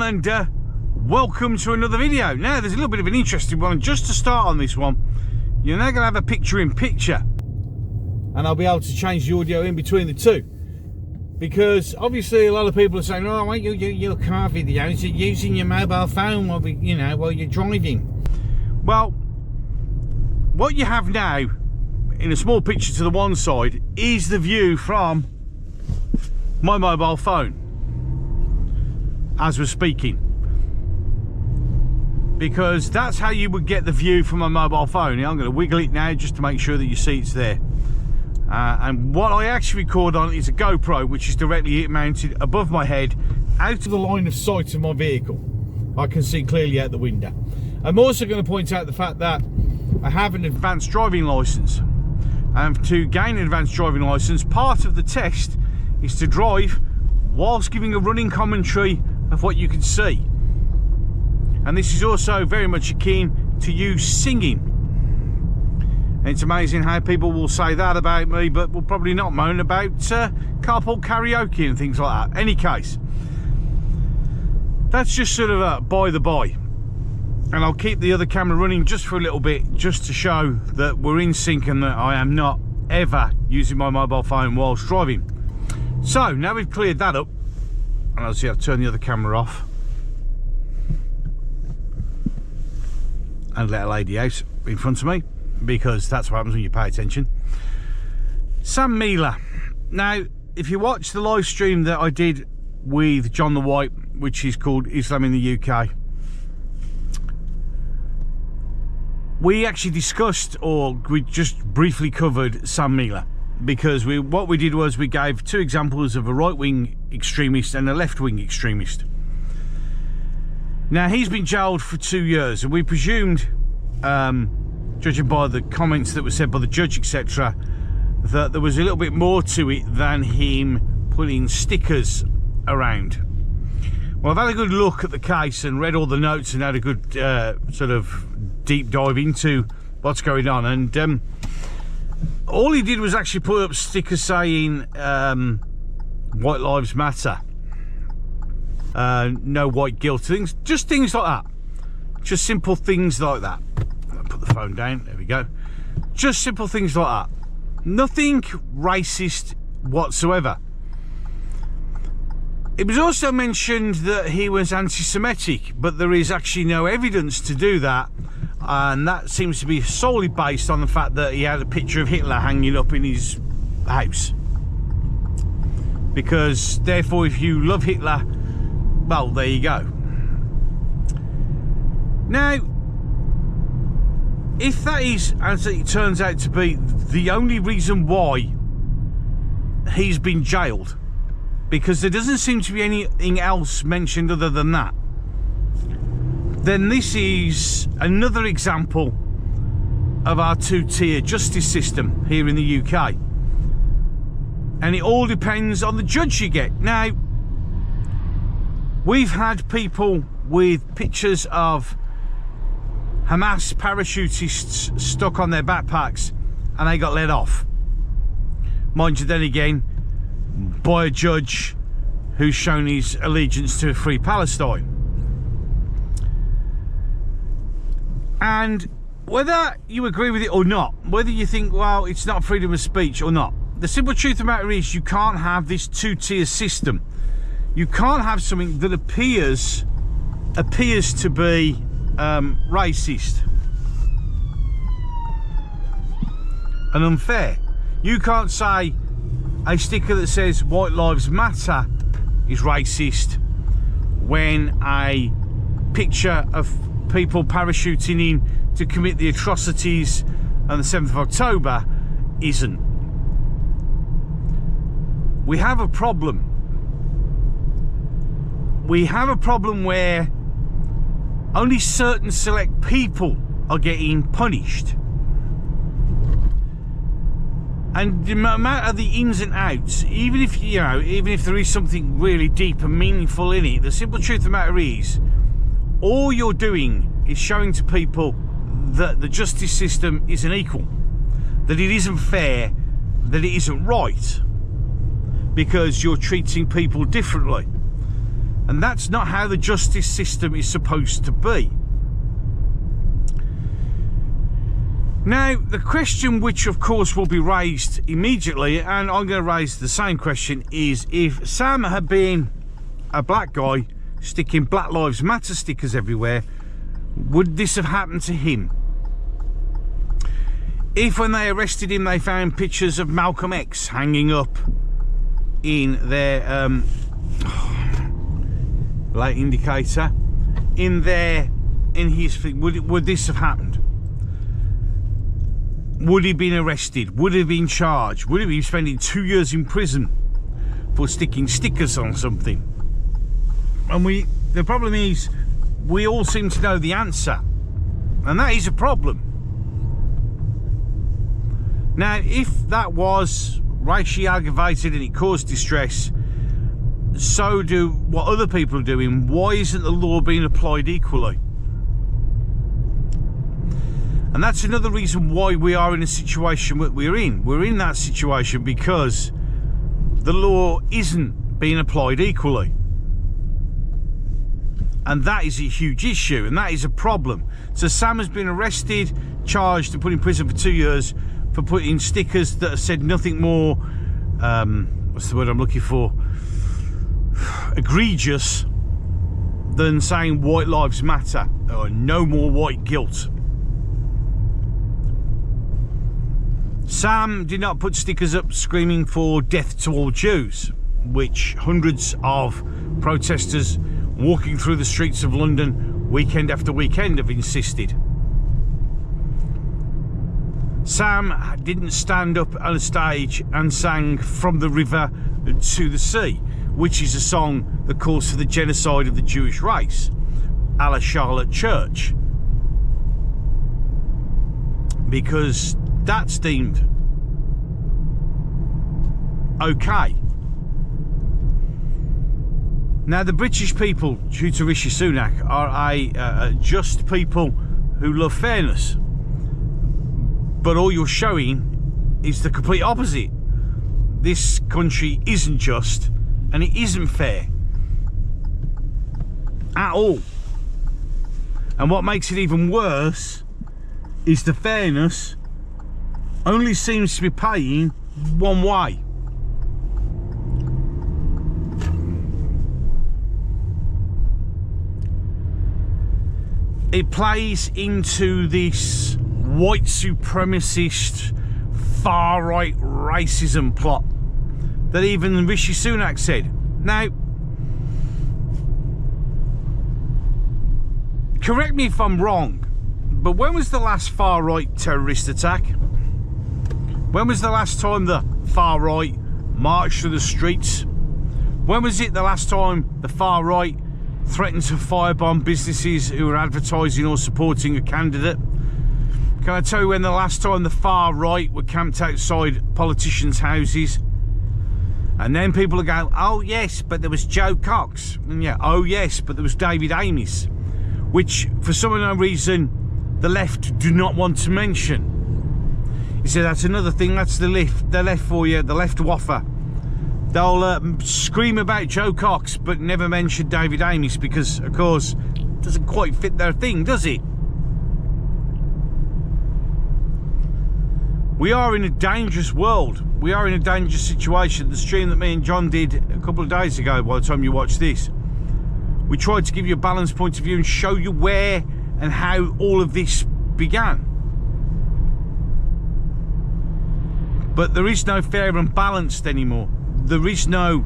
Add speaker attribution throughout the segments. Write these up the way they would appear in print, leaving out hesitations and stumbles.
Speaker 1: everyone, and welcome to another video. Now there's a little bit of an interesting one, and just to start on this one, you're now going to have a picture-in-picture, and I'll be able to change the audio in between the two, because obviously a lot of people are saying, oh, why your car videos are using your mobile phone while you're driving. Well, what you have now in a small picture to the one side is the view from my mobile phone as we're speaking, because that's how you would get the view from my mobile phone. I'm going to wiggle it now just to make sure that you see it's there. And what I actually record on is a GoPro, which is directly mounted above my head, out of the line of sight of my vehicle. I can see clearly out the window. I'm also going to point out the fact that I have an advanced driving license, and to gain an advanced driving license, part of the test is to drive whilst giving a running commentary of what you can see. And this is also very much akin to you singing. And it's amazing how people will say that about me, but will probably not moan about carpool karaoke and things like that. Any case, that's just sort of a by the by. And I'll keep the other camera running just for a little bit, just to show that we're in sync and that I am not ever using my mobile phone whilst driving. So now we've cleared that up, and I'll see I've turned the other camera off and let a lady out in front of me, because that's what happens when you pay attention. Sam Melia. Now, if you watch the live stream that I did with John the White, which is called Islam in the UK, we actually discussed, or we just briefly covered Sam Melia, because what we did was we gave two examples of a right-wing extremist and a left-wing extremist. Now, he's been jailed for 2 years, and we presumed, judging by the comments that were said by the judge, etc., that there was a little bit more to it than him putting stickers around. Well, I've had a good look at the case and read all the notes and had a good sort of deep dive into what's going on, and all he did was actually put up stickers saying White Lives Matter, no white guilt, just things like that, just simple things like that. I'll put the phone down, there we go. Just simple things like that, nothing racist whatsoever. It was also mentioned that he was anti-Semitic, but there is actually no evidence to do that, and that seems to be solely based on the fact that he had a picture of Hitler hanging up in his house. Because therefore, if you love Hitler, well, there you go. Now, if that is, as it turns out to be, the only reason why he's been jailed, because there doesn't seem to be anything else mentioned other than that, then this is another example of our two-tier justice system here in the UK. And it all depends on the judge you get. Now, we've had people with pictures of Hamas parachutists stuck on their backpacks and they got let off. Mind you, then again, by a judge who's shown his allegiance to a free Palestine. And whether you agree with it or not, whether you think, well, it's not freedom of speech or not, the simple truth of the matter is you can't have this two-tier system. You can't have something that appears to be racist and unfair. You can't say a sticker that says White Lives Matter is racist when a picture of people parachuting in to commit the atrocities on the 7th of October isn't. We have a problem. We have a problem where only certain select people are getting punished. And no matter the ins and outs, even if there is something really deep and meaningful in it, the simple truth of the matter is, all you're doing is showing to people that the justice system isn't equal, that it isn't fair, that it isn't right, because you're treating people differently. And that's not how the justice system is supposed to be. Now, the question which of course will be raised immediately, and I'm going to raise the same question, is if Sam had been a black guy sticking Black Lives Matter stickers everywhere, would this have happened to him? If when they arrested him they found pictures of Malcolm X hanging up in their light indicator in his thing, would this have happened? Would he have been arrested? Would he have been charged? Would he be spending 2 years in prison for sticking stickers on something? And the problem is, we all seem to know the answer, and that is a problem. Now, if that was racially aggravated and it caused distress, so do what other people are doing. Why isn't the law being applied equally? And that's another reason why we are in a situation that we're in. We're in that situation because the law isn't being applied equally. And that is a huge issue, and that is a problem. So Sam has been arrested, charged, and put in prison for 2 years for putting stickers that have said nothing more, what's the word I'm looking for, egregious than saying white lives matter, or no more white guilt. Sam did not put stickers up screaming for death to all Jews, which hundreds of protesters walking through the streets of London weekend after weekend have insisted. Sam didn't stand up on a stage and sang From the River to the Sea, which is a song that calls for the genocide of the Jewish race, a la Charlotte Church, because that's deemed okay. Now, the British people, due to Rishi Sunak, are a just people who love fairness. But all you're showing is the complete opposite. This country isn't just, and it isn't fair at all. And what makes it even worse is the fairness only seems to be paying one way. It plays into this white supremacist, far-right racism plot that even Rishi Sunak said. Now, correct me if I'm wrong, but when was the last far-right terrorist attack? When was the last time the far-right marched through the streets? When was it the last time the far-right threatened to firebomb businesses who were advertising or supporting a candidate? Can I tell you when the last time the far right were camped outside politicians' houses? And then people are going, oh yes, but there was Joe Cox. And yeah, oh yes, but there was David Amis, which for some unknown reason the left do not want to mention. You see, that's another thing, that's the left for you, the left waffer. They'll scream about Joe Cox but never mention David Amis because, of course, it doesn't quite fit their thing, does it? We are in a dangerous world. We are in a dangerous situation. The stream that me and John did a couple of days ago, by the time you watch this, we tried to give you a balanced point of view and show you where and how all of this began. But there is no fair and balanced anymore. There is no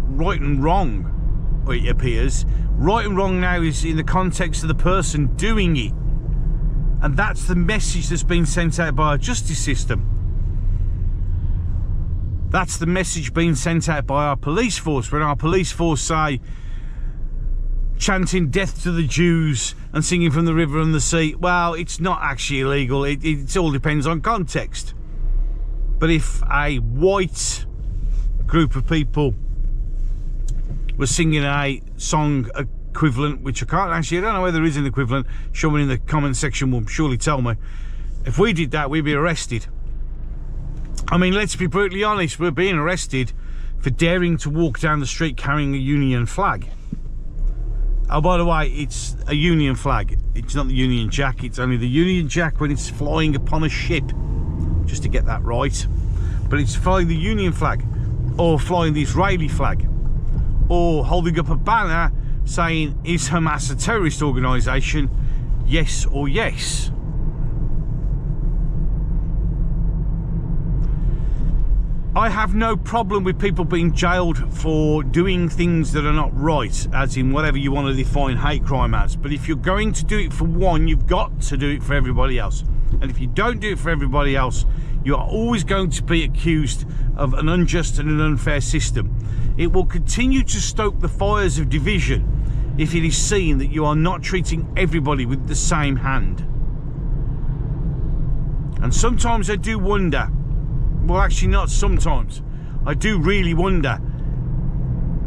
Speaker 1: right and wrong, it appears. Right and wrong now is in the context of the person doing it. And that's the message that's been sent out by our justice system. That's the message being sent out by our police force, when our police force say, chanting death to the Jews and singing From the River and the Sea. Well, it's not actually illegal. It all depends on context. But if a white group of people were singing a song equivalent, which I don't know whether there is an equivalent, someone in the comment section will surely tell me. If we did that, we'd be arrested. I mean, let's be brutally honest, we're being arrested for daring to walk down the street carrying a Union flag. Oh, by the way, it's a Union flag. It's not the Union Jack. It's only the Union Jack when it's flying upon a ship. Just to get that right. But it's flying the Union flag, or flying the Israeli flag, or holding up a banner saying, is Hamas a terrorist organisation? Yes or yes. I have no problem with people being jailed for doing things that are not right, as in whatever you want to define hate crime as. But if you're going to do it for one, you've got to do it for everybody else. And if you don't do it for everybody else, you are always going to be accused of an unjust and an unfair system. It will continue to stoke the fires of division if it is seen that you are not treating everybody with the same hand. And sometimes I do wonder, well, actually not sometimes, I do really wonder.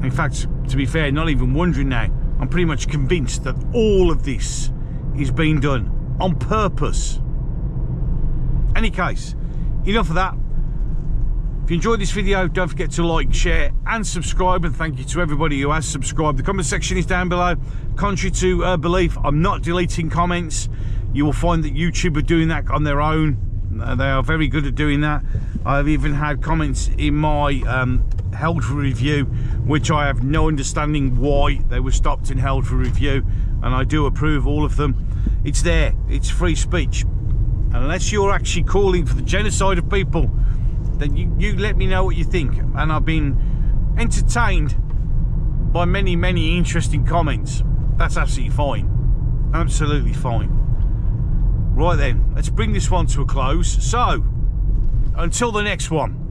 Speaker 1: In fact, to be fair, not even wondering now, I'm pretty much convinced that all of this is being done on purpose. Any case, enough of that. If you enjoyed this video, don't forget to like, share and subscribe, and thank you to everybody who has subscribed. The comment section is down below. Contrary to belief, I'm not deleting comments. You will find that YouTube are doing that on their own. They are very good at doing that. I've even had comments in my held for review, which I have no understanding why they were stopped and held for review, and I do approve all of them. It's there, it's free speech. Unless you're actually calling for the genocide of people, then you let me know what you think. And I've been entertained by many, many interesting comments. That's absolutely fine. Absolutely fine. Right then, let's bring this one to a close. So, until the next one.